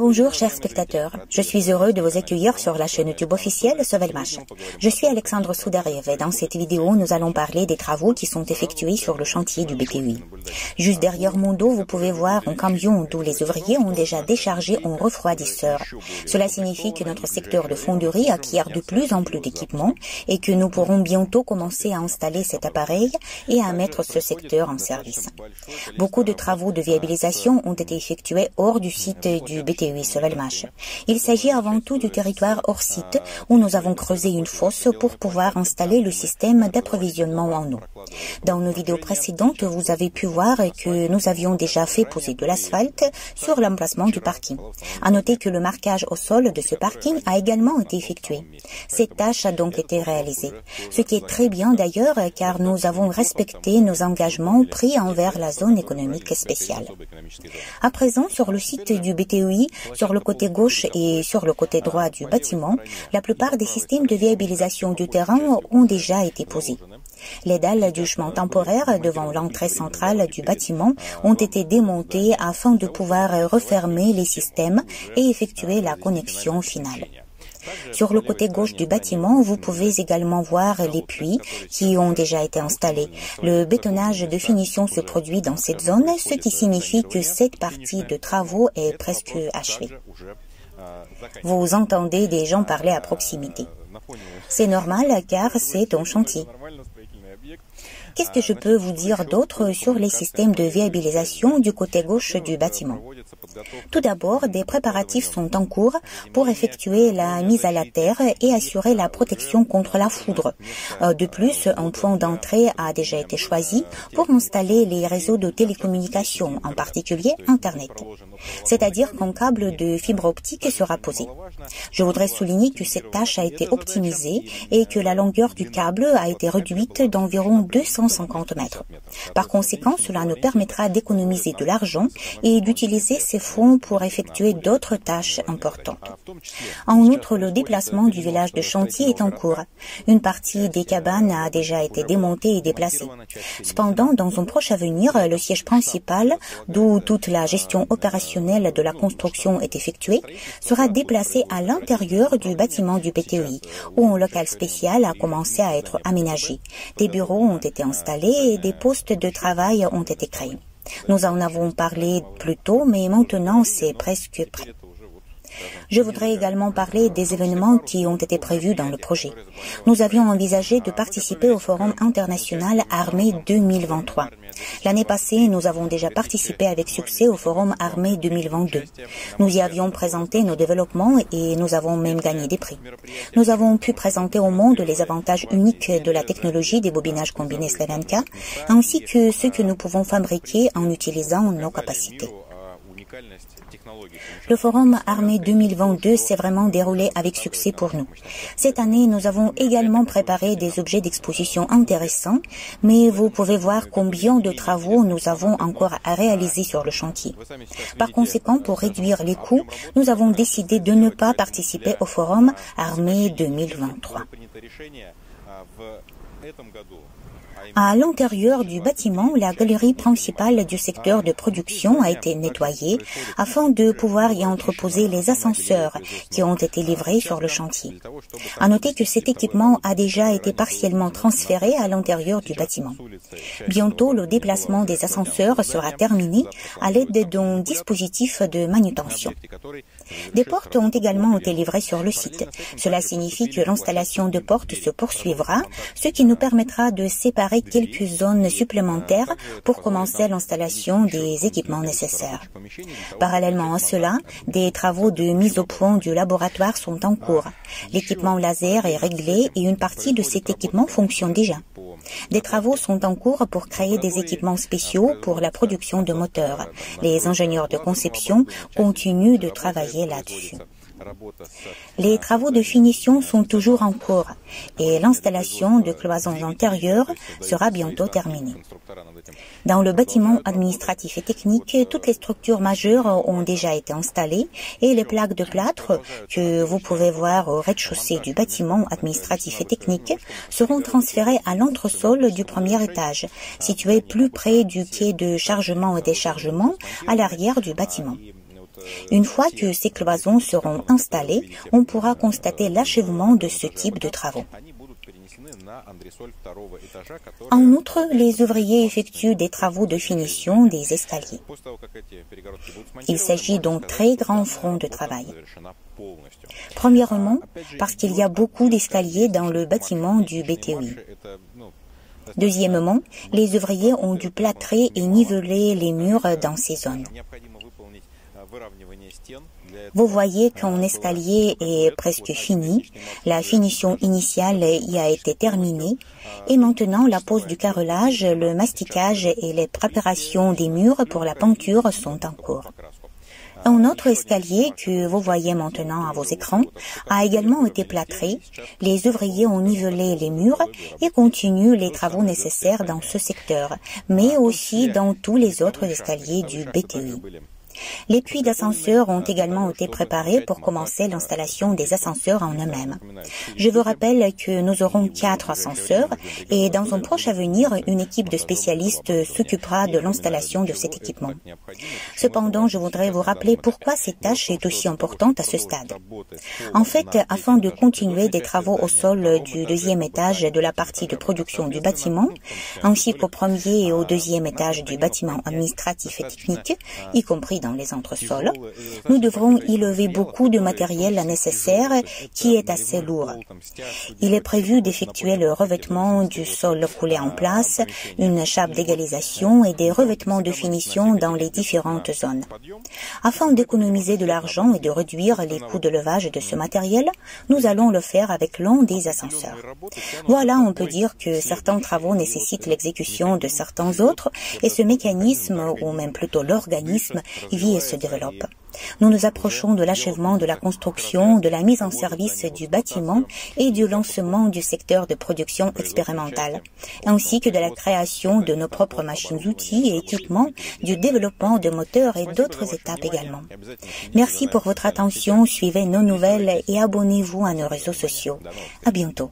Bonjour chers spectateurs, je suis heureux de vous accueillir sur la chaîne YouTube officielle Sovelmash. Je suis Alexandre Soudarev et dans cette vidéo nous allons parler des travaux qui sont effectués sur le chantier du BTUI. Juste derrière mon dos, vous pouvez voir un camion d'où les ouvriers ont déjà déchargé un refroidisseur. Cela signifie que notre secteur de fonderie acquiert de plus en plus d'équipements et que nous pourrons bientôt commencer à installer cet appareil et à mettre ce secteur en service. Beaucoup de travaux de viabilisation ont été effectués hors du site du BTUI Sovelmash. Il s'agit avant tout du territoire hors site où nous avons creusé une fosse pour pouvoir installer le système d'approvisionnement en eau. Dans nos vidéos précédentes, vous avez pu voir que nous avions déjà fait poser de l'asphalte sur l'emplacement du parking. À noter que le marquage au sol de ce parking a également été effectué. Cette tâche a donc été réalisée. Ce qui est très bien d'ailleurs car nous avons respecté nos engagements pris envers la zone économique spéciale. À présent, sur le site du BTUI, sur le côté gauche et sur le côté droit du bâtiment, la plupart des systèmes de viabilisation du terrain ont déjà été posés. Les dalles du chemin temporaire devant l'entrée centrale du bâtiment ont été démontées afin de pouvoir refermer les systèmes et effectuer la connexion finale. Sur le côté gauche du bâtiment, vous pouvez également voir les puits qui ont déjà été installés. Le bétonnage de finition se produit dans cette zone, ce qui signifie que cette partie de travaux est presque achevée. Vous entendez des gens parler à proximité. C'est normal car c'est un chantier. Qu'est-ce que je peux vous dire d'autre sur les systèmes de viabilisation du côté gauche du bâtiment? Tout d'abord, des préparatifs sont en cours pour effectuer la mise à la terre et assurer la protection contre la foudre. De plus, un point d'entrée a déjà été choisi pour installer les réseaux de télécommunications, en particulier Internet. C'est-à-dire qu'un câble de fibre optique sera posé. Je voudrais souligner que cette tâche a été optimisée et que la longueur du câble a été réduite d'environ 250 mètres. Par conséquent, cela nous permettra d'économiser de l'argent et d'utiliser ces fonds pour effectuer d'autres tâches importantes. En outre, le déplacement du village de chantier est en cours. Une partie des cabanes a déjà été démontée et déplacée. Cependant, dans un proche avenir, le siège principal, d'où toute la gestion opérationnelle de la construction est effectuée, sera déplacé à l'intérieur du bâtiment du BTUI, où un local spécial a commencé à être aménagé. Des bureaux ont été installés et des postes de travail ont été créés. Nous en avons parlé plus tôt, mais maintenant c'est presque prêt. Je voudrais également parler des événements qui ont été prévus dans le projet. Nous avions envisagé de participer au Forum international Armée 2023. L'année passée, nous avons déjà participé avec succès au Forum Armée 2022. Nous y avions présenté nos développements et nous avons même gagné des prix. Nous avons pu présenter au monde les avantages uniques de la technologie des bobinages combinés Slavyanka, ainsi que ce que nous pouvons fabriquer en utilisant nos capacités. Le Forum Armée 2022 s'est vraiment déroulé avec succès pour nous. Cette année, nous avons également préparé des objets d'exposition intéressants, mais vous pouvez voir combien de travaux nous avons encore à réaliser sur le chantier. Par conséquent, pour réduire les coûts, nous avons décidé de ne pas participer au Forum Armée 2023. À l'intérieur du bâtiment, la galerie principale du secteur de production a été nettoyée afin de pouvoir y entreposer les ascenseurs qui ont été livrés sur le chantier. À noter que cet équipement a déjà été partiellement transféré à l'intérieur du bâtiment. Bientôt, le déplacement des ascenseurs sera terminé à l'aide d'un dispositif de manutention. Des portes ont également été livrées sur le site. Cela signifie que l'installation de portes se poursuivra, ce qui nous permettra de séparer quelques zones supplémentaires pour commencer l'installation des équipements nécessaires. Parallèlement à cela, des travaux de mise au point du laboratoire sont en cours. L'équipement laser est réglé et une partie de cet équipement fonctionne déjà. Des travaux sont en cours pour créer des équipements spéciaux pour la production de moteurs. Les ingénieurs de conception continuent de travailler là-dessus. Les travaux de finition sont toujours en cours et l'installation de cloisons intérieures sera bientôt terminée. Dans le bâtiment administratif et technique, toutes les structures majeures ont déjà été installées et les plaques de plâtre que vous pouvez voir au rez-de-chaussée du bâtiment administratif et technique seront transférées à l'entresol du premier étage, situé plus près du quai de chargement et déchargement à l'arrière du bâtiment. Une fois que ces cloisons seront installées, on pourra constater l'achèvement de ce type de travaux. En outre, les ouvriers effectuent des travaux de finition des escaliers. Il s'agit d'un très grand front de travail. Premièrement, parce qu'il y a beaucoup d'escaliers dans le bâtiment du BTUI. Deuxièmement, les ouvriers ont dû plâtrer et niveler les murs dans ces zones. Vous voyez qu'un escalier est presque fini, la finition initiale y a été terminée, et maintenant la pose du carrelage, le masticage et les préparations des murs pour la peinture sont en cours. Un autre escalier que vous voyez maintenant à vos écrans a également été plâtré. Les ouvriers ont nivelé les murs et continuent les travaux nécessaires dans ce secteur, mais aussi dans tous les autres escaliers du BTUI. Les puits d'ascenseurs ont également été préparés pour commencer l'installation des ascenseurs en eux-mêmes. Je vous rappelle que nous aurons 4 ascenseurs et dans un proche avenir, une équipe de spécialistes s'occupera de l'installation de cet équipement. Cependant, je voudrais vous rappeler pourquoi cette tâche est aussi importante à ce stade. En fait, afin de continuer des travaux au sol du deuxième étage de la partie de production du bâtiment, ainsi qu'au premier et au deuxième étage du bâtiment administratif et technique, y compris dans les entresols, nous devrons y lever beaucoup de matériel nécessaire qui est assez lourd. Il est prévu d'effectuer le revêtement du sol coulé en place, une chape d'égalisation et des revêtements de finition dans les différentes zones. Afin d'économiser de l'argent et de réduire les coûts de levage de ce matériel, nous allons le faire avec l'un des ascenseurs. Voilà, on peut dire que certains travaux nécessitent l'exécution de certains autres et ce mécanisme, ou même plutôt l'organisme, vit et se développe. Nous nous approchons de l'achèvement de la construction, de la mise en service du bâtiment et du lancement du secteur de production expérimentale, ainsi que de la création de nos propres machines-outils et équipements, du développement de moteurs et d'autres étapes également. Merci pour votre attention, suivez nos nouvelles et abonnez-vous à nos réseaux sociaux. À bientôt.